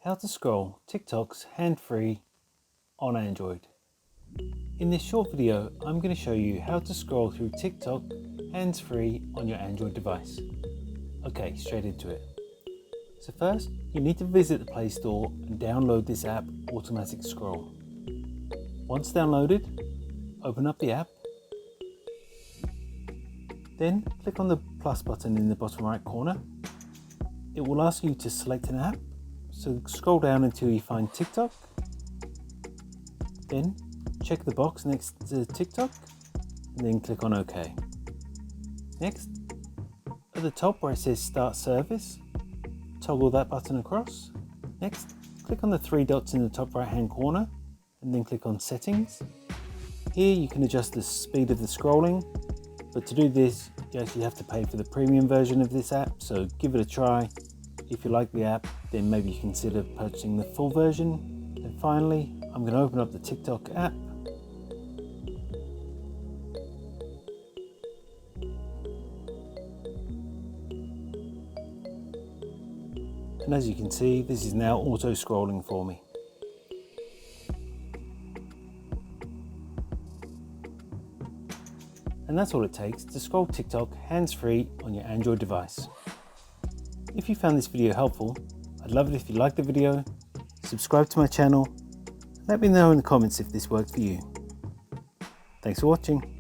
How to scroll TikToks hand-free on Android. In this short video, I'm going to show you how to scroll through TikTok hands-free on your Android device. Okay, straight into it. So first, you need to visit the Play Store and download this app, Automatic Scroll. Once downloaded, open up the app. Then click on the plus button in the bottom right corner. It will ask you to select an app, so scroll down until you find TikTok. Then check the box next to TikTok and then click on OK. Next, at the top where it says Start Service, toggle that button across. Next, click on the three dots in the top right hand corner and then click on Settings. Here you can adjust the speed of the scrolling, but to do this you actually have to pay for the premium version of this app, so give it a try. If you like the app, then maybe consider purchasing the full version. And finally, I'm going to open up the TikTok app. And as you can see, this is now auto scrolling for me. And that's all it takes to scroll TikTok hands-free on your Android device. If you found this video helpful, I'd love it if you liked the video, subscribe to my channel, let me know in the comments if this worked for you. Thanks for watching.